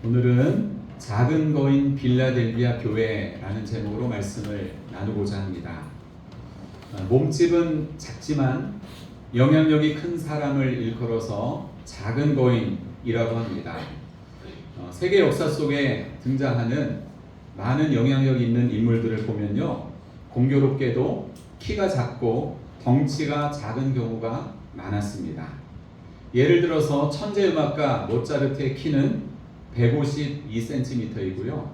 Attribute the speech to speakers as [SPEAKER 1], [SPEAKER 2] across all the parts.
[SPEAKER 1] 오늘은 작은 거인 빌라델비아 교회라는 제목으로 말씀을 나누고자 합니다. 몸집은 작지만 영향력이 큰 사람을 일컬어서 작은 거인이라고 합니다. 세계 역사 속에 등장하는 많은 영향력 있는 인물들을 보면요, 공교롭게도 키가 작고 덩치가 작은 경우가 많았습니다. 예를 들어서 천재음악가 모차르트의 키는 152cm이고요.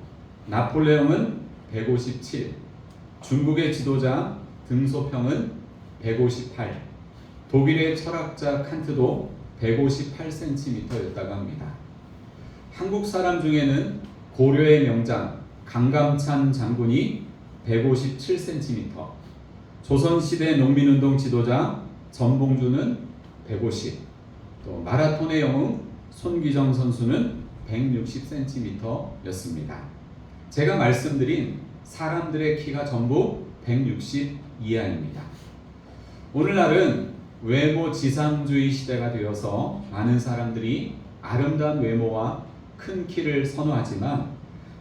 [SPEAKER 1] 나폴레옹은 157, 중국의 지도자 등소평은 158, 독일의 철학자 칸트도 158cm였다고 합니다. 한국 사람 중에는 고려의 명장 강감찬 장군이 157cm, 조선시대 농민운동 지도자 전봉주는 150, 또 마라톤의 영웅 손기정 선수는 160cm였습니다. 제가 말씀드린 사람들의 키가 전부 160 이하입니다. 오늘날은 외모 지상주의 시대가 되어서 많은 사람들이 아름다운 외모와 큰 키를 선호하지만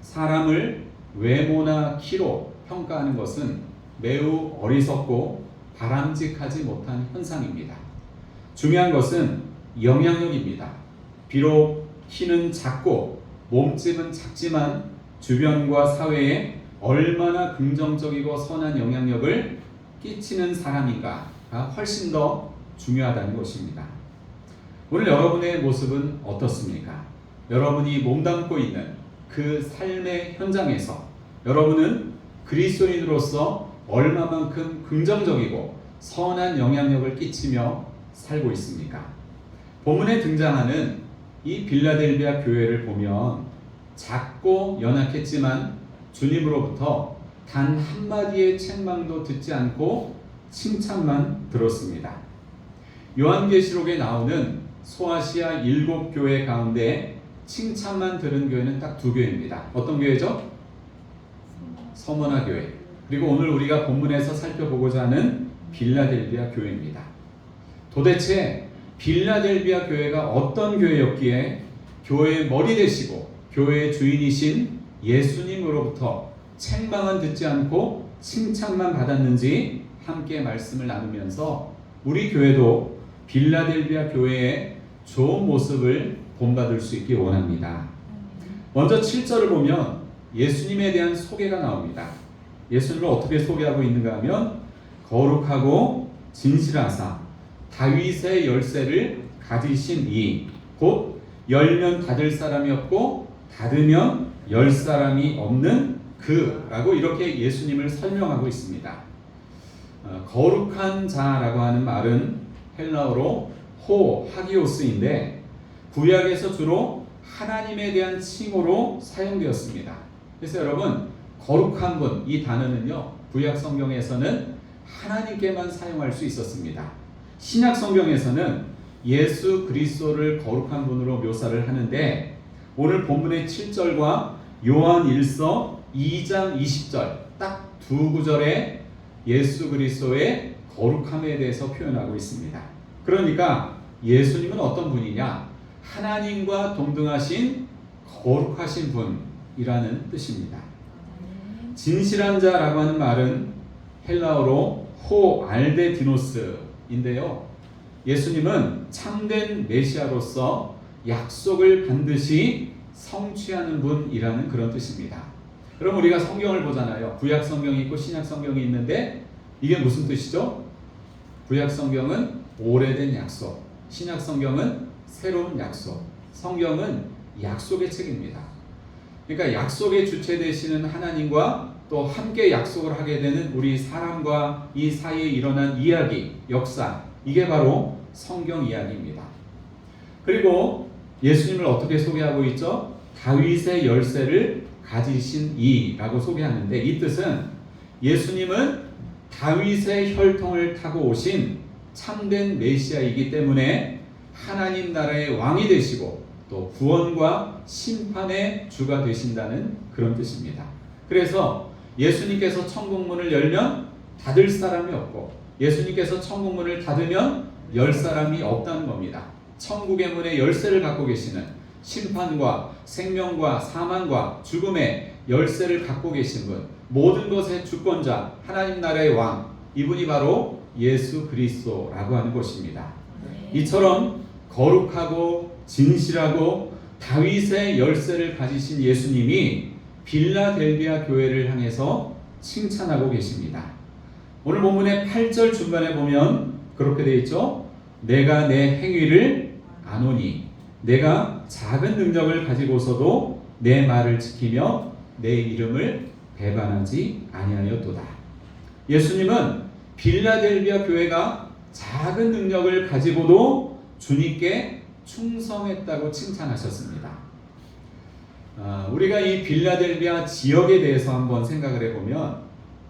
[SPEAKER 1] 사람을 외모나 키로 평가하는 것은 매우 어리석고 바람직하지 못한 현상입니다. 중요한 것은 영향력입니다. 비록 키는 작고 몸집은 작지만 주변과 사회에 얼마나 긍정적이고 선한 영향력을 끼치는 사람인가가 훨씬 더 중요하다는 것입니다. 오늘 여러분의 모습은 어떻습니까? 여러분이 몸담고 있는 그 삶의 현장에서 여러분은 그리스도인으로서 얼마만큼 긍정적이고 선한 영향력을 끼치며 살고 있습니까? 본문에 등장하는 이 빌라델비아 교회를 보면 작고 연약했지만 주님으로부터 단 한마디의 책망도 듣지 않고 칭찬만 들었습니다. 요한계시록에 나오는 소아시아 7교회 가운데 칭찬만 들은 교회는 딱 2교회입니다. 어떤 교회죠? 서머나 교회. 그리고 오늘 우리가 본문에서 살펴보고자 하는 빌라델비아 교회입니다. 도대체 빌라델비아 교회가 어떤 교회였기에 교회의 머리 되시고 교회의 주인이신 예수님으로부터 책망은 듣지 않고 칭찬만 받았는지 함께 말씀을 나누면서 우리 교회도 빌라델비아 교회의 좋은 모습을 본받을 수 있기 원합니다. 먼저 7절을 보면 예수님에 대한 소개가 나옵니다. 예수님을 어떻게 소개하고 있는가 하면 거룩하고 진실하사 다윗의 열쇠를 가지신 이, 곧 열면 닫을 사람이 없고 닫으면 열 사람이 없는 그라고 이렇게 예수님을 설명하고 있습니다. 거룩한 자라고 하는 말은 헬라어로 하기오스인데 구약에서 주로 하나님에 대한 칭호로 사용되었습니다. 그래서 여러분, 거룩한 분, 이 단어는요, 구약 성경에서는 하나님께만 사용할 수 있었습니다. 신약 성경에서는 예수 그리스도를 거룩한 분으로 묘사를 하는데 오늘 본문의 7절과 요한 1서 2장 20절 딱 2구절에 예수 그리스도의 거룩함에 대해서 표현하고 있습니다. 그러니까 예수님은 어떤 분이냐? 하나님과 동등하신 거룩하신 분이라는 뜻입니다. 진실한 자라고 하는 말은 헬라어로 알데디노스인데요. 예수님은 참된 메시아로서 약속을 반드시 성취하는 분이라는 그런 뜻입니다. 그럼 우리가 성경을 보잖아요. 구약 성경이 있고 신약 성경이 있는데 이게 무슨 뜻이죠? 구약 성경은 오래된 약속, 신약 성경은 새로운 약속. 성경은 약속의 책입니다. 그러니까 약속의 주체 되시는 하나님과 또 함께 약속을 하게 되는 우리 사람과 이 사이에 일어난 이야기, 역사, 이게 바로 성경 이야기입니다. 그리고 예수님을 어떻게 소개하고 있죠? 다윗의 열쇠를 가지신 이라고 소개하는데 이 뜻은 예수님은 다윗의 혈통을 타고 오신 참된 메시아이기 때문에 하나님 나라의 왕이 되시고 또 구원과 심판의 주가 되신다는 그런 뜻입니다. 그래서 예수님께서 천국문을 열면 닫을 사람이 없고 예수님께서 천국문을 닫으면 열 사람이 없다는 겁니다. 천국의 문의 열쇠를 갖고 계시는, 심판과 생명과 사망과 죽음의 열쇠를 갖고 계신 분, 모든 것의 주권자, 하나님 나라의 왕, 이분이 바로 예수 그리스도라고 하는 것입니다. 이처럼 거룩하고 진실하고 다윗의 열쇠를 가지신 예수님이 빌라델비아 교회를 향해서 칭찬하고 계십니다. 오늘 본문의 8절 중간에 보면 그렇게 되어 있죠. 내가 내 행위를 아노니, 내가 작은 능력을 가지고서도 내 말을 지키며 내 이름을 배반하지 아니하였도다. 예수님은 빌라델비아 교회가 작은 능력을 가지고도 주님께 충성했다고 칭찬하셨습니다. 우리가 이 빌라델비아 지역에 대해서 한번 생각을 해보면,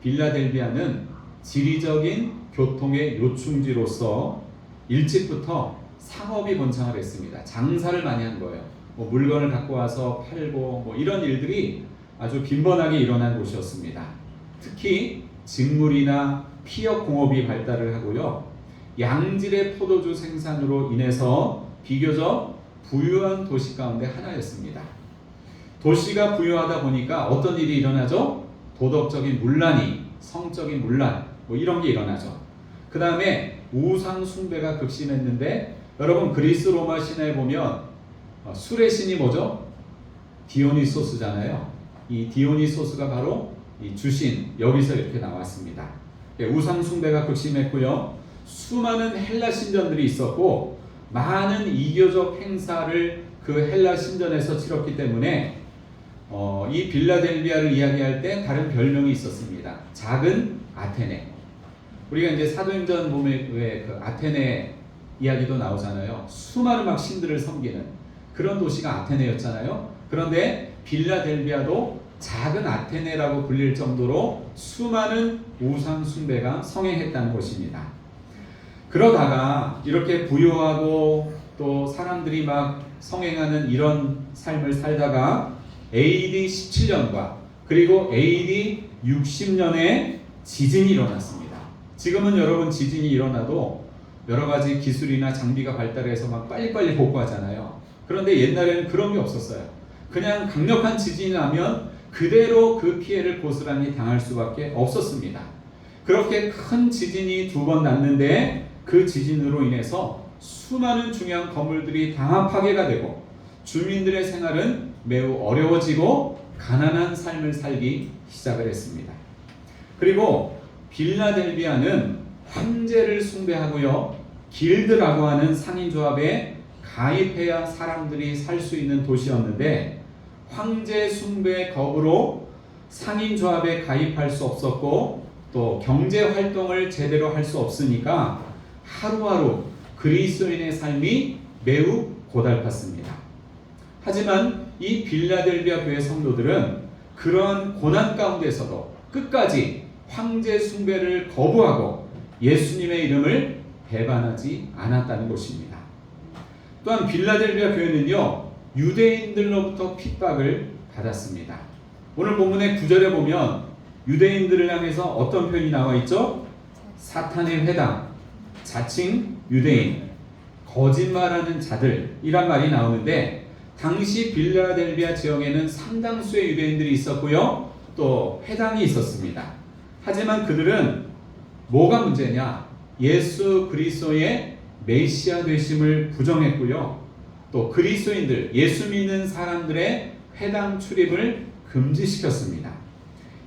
[SPEAKER 1] 빌라델비아는 지리적인 교통의 요충지로서 일찍부터 상업이 번창을 했습니다. 장사를 많이 한 거예요. 물건을 갖고 와서 팔고 이런 일들이 아주 빈번하게 일어난 곳이었습니다. 특히 직물이나 피역 공업이 발달을 하고요. 양질의 포도주 생산으로 인해서 비교적 부유한 도시 가운데 하나였습니다. 도시가 부유하다 보니까 어떤 일이 일어나죠? 도덕적인 문란이, 성적인 문란, 이런 게 일어나죠. 그 다음에 우상 숭배가 극심했는데, 여러분 그리스 로마 신화에 보면 술의 신이 뭐죠? 디오니소스잖아요. 이 디오니소스가 바로 이 주신, 여기서 이렇게 나왔습니다. 우상 숭배가 극심했고요. 수많은 헬라 신전들이 있었고, 많은 이교적 행사를 그 헬라 신전에서 치렀기 때문에 이 빌라델비아를 이야기할 때 다른 별명이 있었습니다. 작은 아테네. 우리가 이제 사도행전 보면 왜 그 아테네 이야기도 나오잖아요. 수많은 막 신들을 섬기는 그런 도시가 아테네였잖아요. 그런데 빌라델비아도 작은 아테네라고 불릴 정도로 수많은 우상 숭배가 성행했다는 것입니다. 그러다가 이렇게 부유하고 또 사람들이 막 성행하는 이런 삶을 살다가 AD 17년과 그리고 AD 60년에 지진이 일어났습니다. 지금은 여러분 지진이 일어나도 여러 가지 기술이나 장비가 발달해서 막 빨리빨리 복구하잖아요. 그런데 옛날에는 그런 게 없었어요. 그냥 강력한 지진이 나면 그대로 그 피해를 고스란히 당할 수밖에 없었습니다. 그렇게 큰 지진이 2번 났는데, 그 지진으로 인해서 수많은 중요한 건물들이 다 파괴가 되고 주민들의 생활은 매우 어려워지고 가난한 삶을 살기 시작을 했습니다. 그리고 빌라델비아는 황제를 숭배하고요, 길드라고 하는 상인조합에 가입해야 사람들이 살 수 있는 도시였는데, 황제 숭배 겁으로 상인조합에 가입할 수 없었고 또 경제 활동을 제대로 할 수 없으니까 하루하루 그리스도인의 삶이 매우 고달팠습니다. 하지만 이 빌라델비아 교회 성도들은 그러한 고난 가운데서도 끝까지 황제 숭배를 거부하고 예수님의 이름을 배반하지 않았다는 것입니다. 또한 빌라델비아 교회는요, 유대인들로부터 핍박을 받았습니다. 오늘 본문의 9절에 보면 유대인들을 향해서 어떤 표현이 나와 있죠? 사탄의 회당, 자칭 유대인, 거짓말하는 자들이란 말이 나오는데, 당시 빌라델비아 지역에는 상당수의 유대인들이 있었고요, 또 회당이 있었습니다. 하지만 그들은 뭐가 문제냐? 예수 그리스도의 메시아 되심을 부정했고요, 또 그리스도인들, 예수 믿는 사람들의 회당 출입을 금지시켰습니다.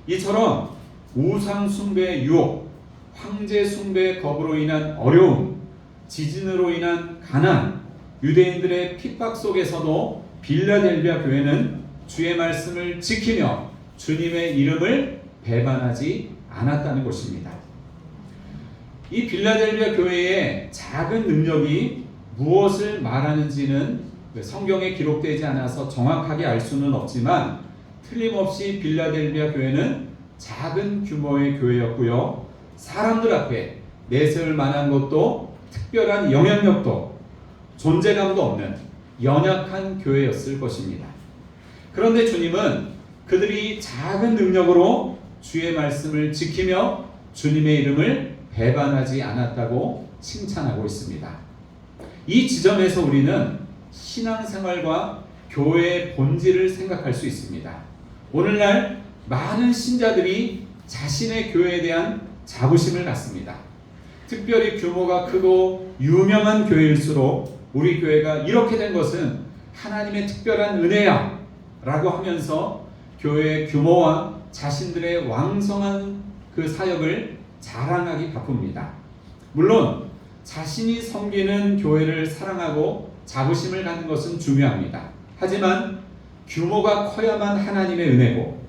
[SPEAKER 1] 이처럼 우상 숭배의 유혹, 황제 숭배의 겁으로 인한 어려움, 지진으로 인한 가난, 유대인들의 핍박 속에서도 빌라델비아 교회는 주의 말씀을 지키며 주님의 이름을 배반하지 않았다는 것입니다. 이 빌라델비아 교회의 작은 능력이 무엇을 말하는지는 성경에 기록되지 않아서 정확하게 알 수는 없지만, 틀림없이 빌라델비아 교회는 작은 규모의 교회였고요, 사람들 앞에 내세울 만한 것도 특별한 영향력도 존재감도 없는 연약한 교회였을 것입니다. 그런데 주님은 그들이 작은 능력으로 주의 말씀을 지키며 주님의 이름을 배반하지 않았다고 칭찬하고 있습니다. 이 지점에서 우리는 신앙생활과 교회의 본질을 생각할 수 있습니다. 오늘날 많은 신자들이 자신의 교회에 대한 자부심을 갖습니다. 특별히 규모가 크고 유명한 교회일수록 우리 교회가 이렇게 된 것은 하나님의 특별한 은혜야 라고 하면서 교회의 규모와 자신들의 왕성한 그 사역을 자랑하기 바쁩니다. 물론 자신이 섬기는 교회를 사랑하고 자부심을 갖는 것은 중요합니다. 하지만 규모가 커야만 하나님의 은혜고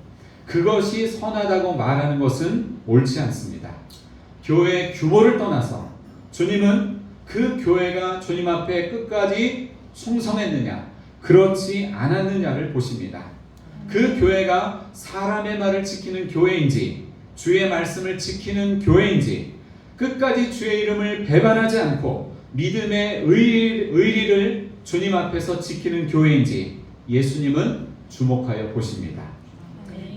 [SPEAKER 1] 그것이 선하다고 말하는 것은 옳지 않습니다. 교회의 규모를 떠나서 주님은 그 교회가 주님 앞에 끝까지 충성했느냐 그렇지 않았느냐를 보십니다. 그 교회가 사람의 말을 지키는 교회인지 주의 말씀을 지키는 교회인지 끝까지 주의 이름을 배반하지 않고 믿음의 의리를 주님 앞에서 지키는 교회인지 예수님은 주목하여 보십니다.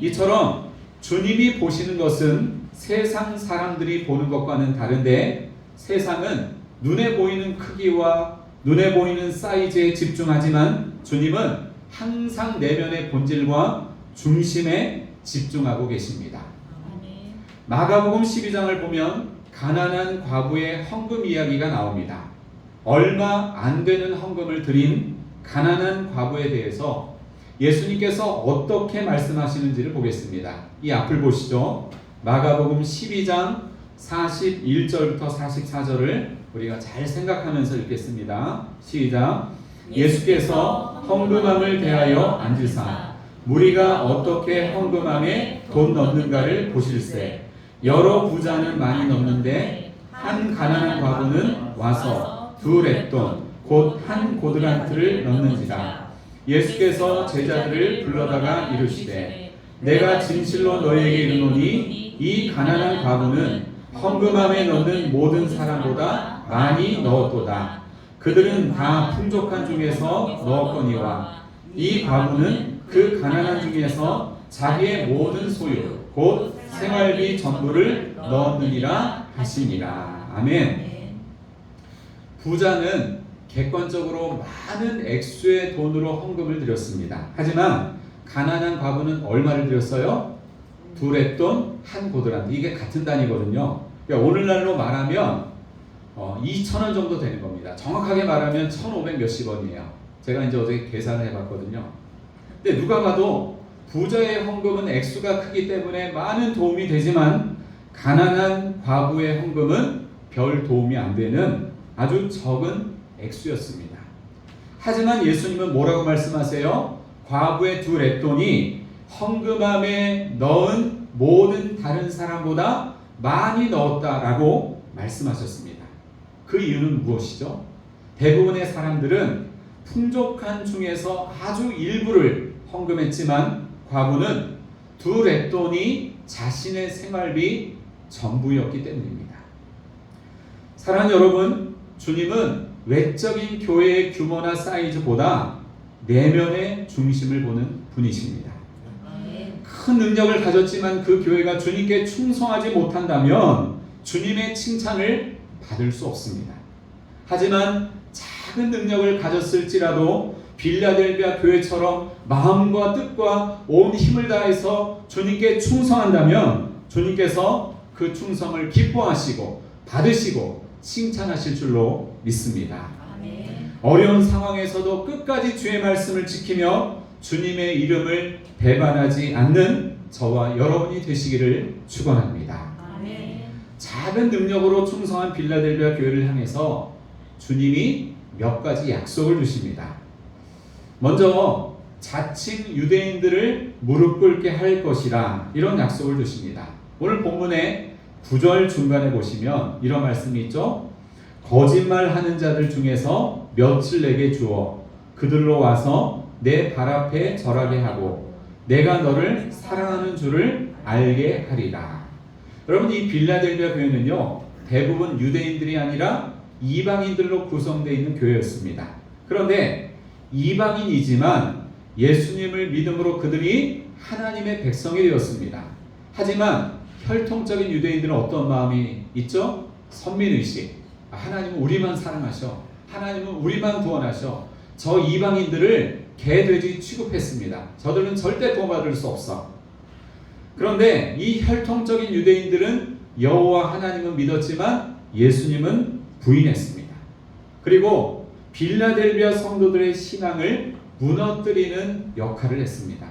[SPEAKER 1] 이처럼 주님이 보시는 것은 세상 사람들이 보는 것과는 다른데 세상은 눈에 보이는 크기와 눈에 보이는 사이즈에 집중하지만 주님은 항상 내면의 본질과 중심에 집중하고 계십니다. 마가복음 12장을 보면 가난한 과부의 헌금 이야기가 나옵니다. 얼마 안 되는 헌금을 드린 가난한 과부에 대해서 예수님께서 어떻게 말씀하시는지를 보겠습니다. 이 앞을 보시죠. 마가복음 12장 41절부터 44절을 우리가 잘 생각하면서 읽겠습니다. 시작. 예수께서 헌금함을 대하여 앉으사 무리가 어떻게 헌금함에 돈 넣는가를 보실세. 여러 부자는 많이 넣는데 한 가난한 과부는 와서 2렛돈 곧 한 고드란트를 넣는지라. 예수께서 제자들을 불러다가 이르시되 내가 진실로 너희에게 이르노니 이 가난한 과부는 헌금함에 넣는 모든 사람보다 많이 넣었도다. 그들은 다 풍족한 중에서 넣었거니와 이 과부는 그 가난한 중에서 자기의 모든 소유 곧 생활비 전부를 넣었느니라 하시니라. 아멘. 부자는 객관적으로 많은 액수의 돈으로 헌금을 드렸습니다. 하지만 가난한 과부는 얼마를 드렸어요? 2렛돈 한 고드란트. 이게 같은 단위거든요. 그러니까 오늘날로 말하면 2,000원 정도 되는 겁니다. 정확하게 말하면 1,500 몇십 원이에요. 제가 이제 어제 계산을 해봤거든요. 근데 누가 봐도 부자의 헌금은 액수가 크기 때문에 많은 도움이 되지만 가난한 과부의 헌금은 별 도움이 안 되는 아주 적은 액수였습니다. 하지만 예수님은 뭐라고 말씀하세요? 과부의 2렛돈이 헌금함에 넣은 모든 다른 사람보다 많이 넣었다라고 말씀하셨습니다. 그 이유는 무엇이죠? 대부분의 사람들은 풍족한 중에서 아주 일부를 헌금했지만 과부는 2렛돈이 자신의 생활비 전부였기 때문입니다. 사랑하는 여러분, 주님은 외적인 교회의 규모나 사이즈보다 내면의 중심을 보는 분이십니다. 큰 능력을 가졌지만 그 교회가 주님께 충성하지 못한다면 주님의 칭찬을 받을 수 없습니다. 하지만 작은 능력을 가졌을지라도 빌라델비아 교회처럼 마음과 뜻과 온 힘을 다해서 주님께 충성한다면 주님께서 그 충성을 기뻐하시고 받으시고 칭찬하실 줄로 믿습니다. 아멘. 어려운 상황에서도 끝까지 주의 말씀을 지키며 주님의 이름을 배반하지 않는 저와 여러분이 되시기를 축원합니다. 아멘. 작은 능력으로 충성한 빌라델비아 교회를 향해서 주님이 몇 가지 약속을 주십니다. 먼저 자칭 유대인들을 무릎 꿇게 할 것이라 이런 약속을 주십니다. 오늘 본문의 9절 중간에 보시면 이런 말씀이 있죠. 거짓말하는 자들 중에서 몇을 내게 주어 그들로 와서 내 발 앞에 절하게 하고 내가 너를 사랑하는 줄을 알게 하리라. 여러분, 이 빌라델비아 교회는요 대부분 유대인들이 아니라 이방인들로 구성되어 있는 교회였습니다. 그런데 이방인이지만 예수님을 믿음으로 그들이 하나님의 백성이 되었습니다. 하지만 혈통적인 유대인들은 어떤 마음이 있죠? 선민의식. 하나님은 우리만 사랑하셔. 하나님은 우리만 구원하셔. 저 이방인들을 개돼지 취급했습니다. 저들은 절대 구원받을 수 없어. 그런데 이 혈통적인 유대인들은 여호와 하나님은 믿었지만 예수님은 부인했습니다. 그리고 빌라델비아 성도들의 신앙을 무너뜨리는 역할을 했습니다.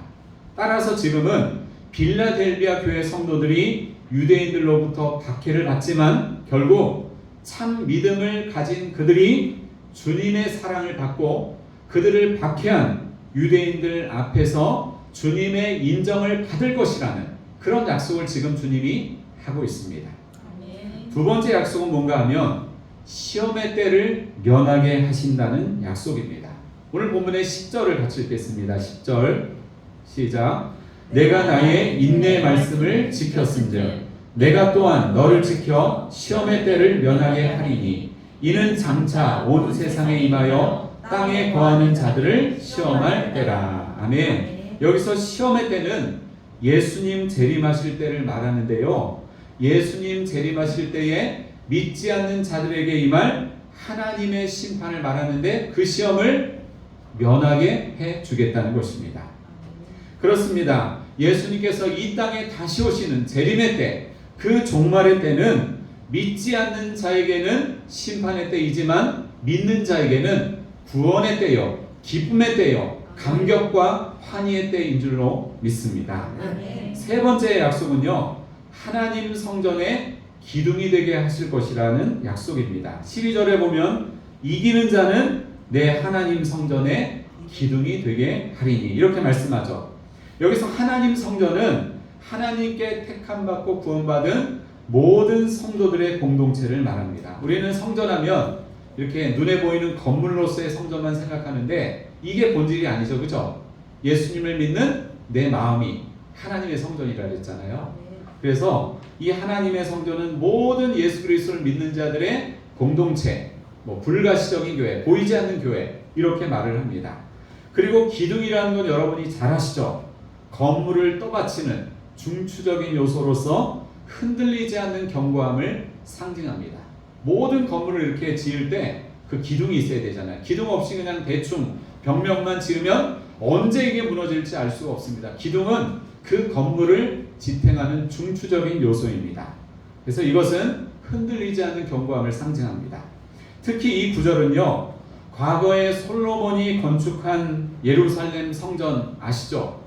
[SPEAKER 1] 따라서 지금은 빌라델비아 교회 성도들이 유대인들로부터 박해를 받지만 결국 참 믿음을 가진 그들이 주님의 사랑을 받고 그들을 박해한 유대인들 앞에서 주님의 인정을 받을 것이라는 그런 약속을 지금 주님이 하고 있습니다. 두 번째 약속은 뭔가 하면 시험의 때를 면하게 하신다는 약속입니다. 오늘 본문의 10절을 같이 읽겠습니다. 10절 시작. 내가 나의 인내 말씀을 지켰은즉 내가 또한 너를 지켜 시험의 때를 면하게 하리니 이는 장차 온 세상에 임하여 땅에 거하는 자들을 시험할 때라. 아멘. 여기서 시험의 때는 예수님 재림하실 때를 말하는데요. 예수님 재림하실 때에 믿지 않는 자들에게 임할 하나님의 심판을 말하는데 그 시험을 면하게 해 주겠다는 것입니다. 그렇습니다. 예수님께서 이 땅에 다시 오시는 재림의 때, 그 종말의 때는 믿지 않는 자에게는 심판의 때이지만 믿는 자에게는 구원의 때요, 기쁨의 때요, 감격과 환희의 때인 줄로 믿습니다. 세 번째 약속은요, 하나님 성전의 기둥이 되게 하실 것이라는 약속입니다. 12절에 보면 이기는 자는 내 하나님 성전의 기둥이 되게 하리니 이렇게 말씀하죠. 여기서 하나님 성전은 하나님께 택함받고 구원받은 모든 성도들의 공동체를 말합니다. 우리는 성전하면 이렇게 눈에 보이는 건물로서의 성전만 생각하는데 이게 본질이 아니죠. 그죠? 예수님을 믿는 내 마음이 하나님의 성전이라 그랬잖아요. 그래서 이 하나님의 성전은 모든 예수 그리스도를 믿는 자들의 공동체, 불가시적인 교회, 보이지 않는 교회 이렇게 말을 합니다. 그리고 기둥이라는 건 여러분이 잘 아시죠? 건물을 떠받치는 중추적인 요소로서 흔들리지 않는 견고함을 상징합니다. 모든 건물을 이렇게 지을 때 그 기둥이 있어야 되잖아요. 기둥 없이 그냥 대충 벽면만 지으면 언제 이게 무너질지 알 수가 없습니다. 기둥은 그 건물을 지탱하는 중추적인 요소입니다. 그래서 이것은 흔들리지 않는 견고함을 상징합니다. 특히 이 구절은요, 과거에 솔로몬이 건축한 예루살렘 성전 아시죠?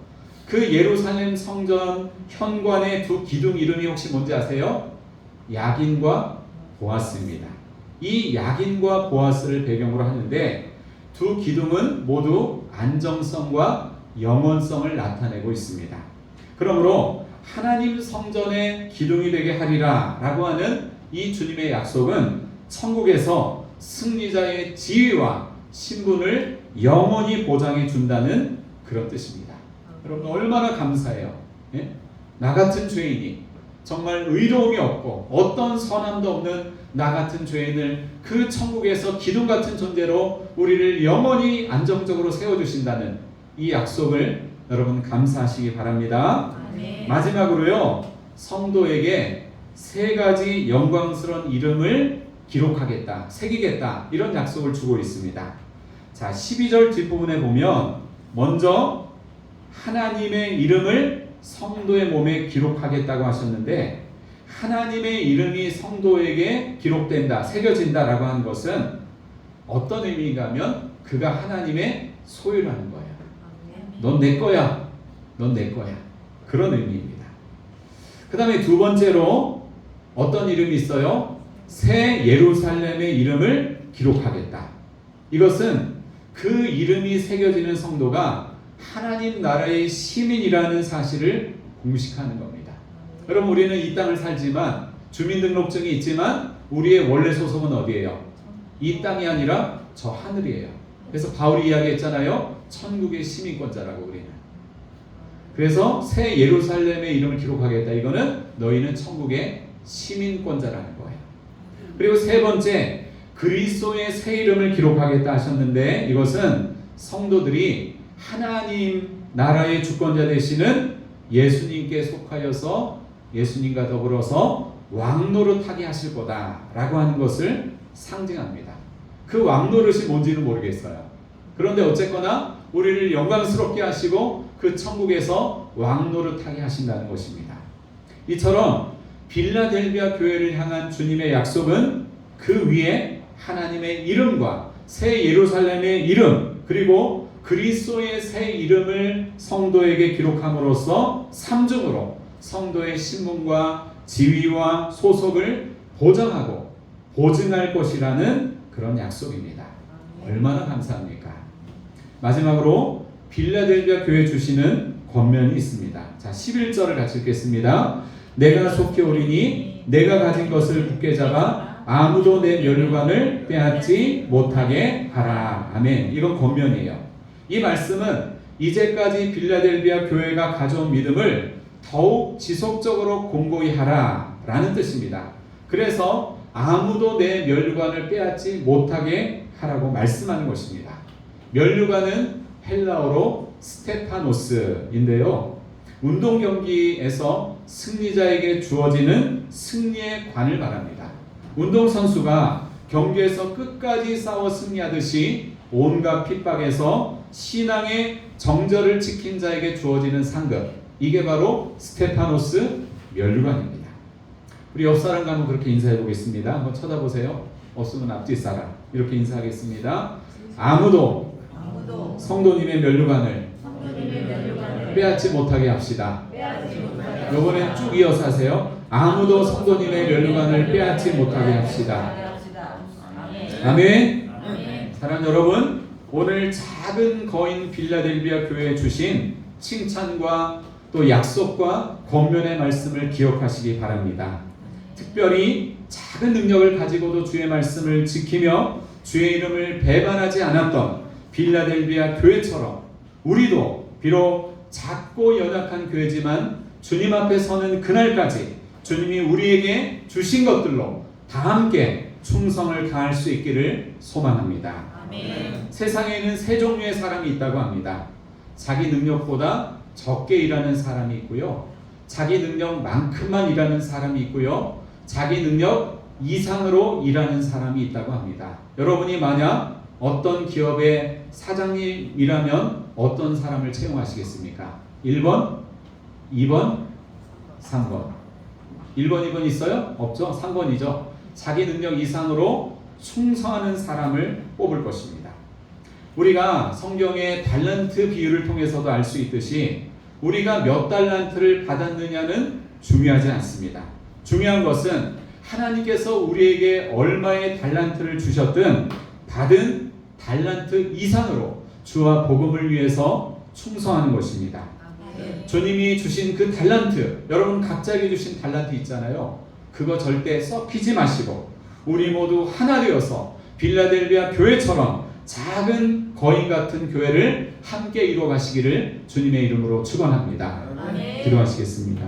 [SPEAKER 1] 그 예루살렘 성전 현관의 두 기둥 이름이 혹시 뭔지 아세요? 야긴과 보아스입니다. 이 야긴과 보아스를 배경으로 하는데 두 기둥은 모두 안정성과 영원성을 나타내고 있습니다. 그러므로 하나님 성전의 기둥이 되게 하리라 라고 하는 이 주님의 약속은 천국에서 승리자의 지위와 신분을 영원히 보장해 준다는 그런 뜻입니다. 여러분 얼마나 감사해요. 예? 나 같은 죄인이 정말 의로움이 없고 어떤 선함도 없는 나 같은 죄인을 그 천국에서 기둥 같은 존재로 우리를 영원히 안정적으로 세워주신다는 이 약속을 여러분 감사하시기 바랍니다. 마지막으로요, 성도에게 세 가지 영광스러운 이름을 기록하겠다, 새기겠다 이런 약속을 주고 있습니다. 자, 12절 뒷부분에 보면 먼저 하나님의 이름을 성도의 몸에 기록하겠다고 하셨는데 하나님의 이름이 성도에게 기록된다, 새겨진다라고 하는 것은 어떤 의미인가 하면 그가 하나님의 소유라는 거예요. 넌 내 거야, 넌 내 거야, 그런 의미입니다. 그 다음에 두 번째로 어떤 이름이 있어요? 새 예루살렘의 이름을 기록하겠다. 이것은 그 이름이 새겨지는 성도가 하나님 나라의 시민이라는 사실을 공식하는 겁니다. 여러분 우리는 이 땅을 살지만 주민등록증이 있지만 우리의 원래 소속은 어디예요? 이 땅이 아니라 저 하늘이에요. 그래서 바울이 이야기했잖아요. 천국의 시민권자라고 우리는. 그래서 새 예루살렘의 이름을 기록하겠다. 이거는 너희는 천국의 시민권자라는 거예요. 그리고 세 번째, 그리스도의 새 이름을 기록하겠다 하셨는데 이것은 성도들이 하나님 나라의 주권자 되시는 예수님께 속하여서 예수님과 더불어서 왕노릇하게 하실 거다 라고 하는 것을 상징합니다. 그 왕노릇이 뭔지는 모르겠어요. 그런데 어쨌거나 우리를 영광스럽게 하시고 그 천국에서 왕노릇하게 하신다는 것입니다. 이처럼 빌라델비아 교회를 향한 주님의 약속은 그 위에 하나님의 이름과 새 예루살렘의 이름, 그리고 그리스도의 새 이름을 성도에게 기록함으로써 삼중으로 성도의 신분과 지위와 소속을 보장하고 보증할 것이라는 그런 약속입니다. 얼마나 감사합니까? 마지막으로 빌라델비아 교회 주시는 권면이 있습니다. 자, 11절을 같이 읽겠습니다. 내가 속히 오리니 내가 가진 것을 굳게 잡아 아무도 내 면류관을 빼앗지 못하게 하라. 아멘. 이건 권면이에요. 이 말씀은 이제까지 빌라델비아 교회가 가져온 믿음을 더욱 지속적으로 공고히 하라 라는 뜻입니다. 그래서 아무도 내 면류관을 빼앗지 못하게 하라고 말씀하는 것입니다. 면류관은 헬라어로 스테파노스인데요. 운동 경기에서 승리자에게 주어지는 승리의 관을 말합니다. 운동선수가 경기에서 끝까지 싸워 승리하듯이 온갖 핍박에서 신앙의 정절을 지킨 자에게 주어지는 상급, 이게 바로 스테파노스 면류관입니다. 우리 옆 사람과 한번 그렇게 인사해 보겠습니다. 한번 쳐다보세요. 없으면 앞뒤 사람 이렇게 인사하겠습니다. 아무도 성도님의 면류관을 빼앗지 못하게 합시다. 이번엔 쭉 이어서 하세요. 아무도 성도님의 면류관을 빼앗지 못하게 합시다. 아멘. 사랑하는 여러분, 오늘 작은 거인 빌라델비아 교회에 주신 칭찬과 또 약속과 권면의 말씀을 기억하시기 바랍니다. 특별히 작은 능력을 가지고도 주의 말씀을 지키며 주의 이름을 배반하지 않았던 빌라델비아 교회처럼 우리도 비록 작고 연약한 교회지만 주님 앞에 서는 그날까지 주님이 우리에게 주신 것들로 다 함께 충성을 다할 수 있기를 소망합니다. 아멘. 세상에는 세 종류의 사람이 있다고 합니다. 자기 능력보다 적게 일하는 사람이 있고요, 자기 능력만큼만 일하는 사람이 있고요, 자기 능력 이상으로 일하는 사람이 있다고 합니다. 여러분이 만약 어떤 기업의 사장님이라면 어떤 사람을 채용하시겠습니까? 1번, 2번, 3번. 1번, 2번 있어요? 없죠? 3번이죠. 자기 능력 이상으로 충성하는 사람을 뽑을 것입니다. 우리가 성경의 달란트 비유를 통해서도 알 수 있듯이 우리가 몇 달란트를 받았느냐는 중요하지 않습니다. 중요한 것은 하나님께서 우리에게 얼마의 달란트를 주셨든 받은 달란트 이상으로 주와 복음을 위해서 충성하는 것입니다. 주님이 주신 그 달란트, 여러분 각자에게 주신 달란트 있잖아요. 그거 절대 썩히지 마시고 우리 모두 하나 되어서 빌라델비아 교회처럼 작은 거인 같은 교회를 함께 이루어 가시기를 주님의 이름으로 축원합니다. 기도하시겠습니다.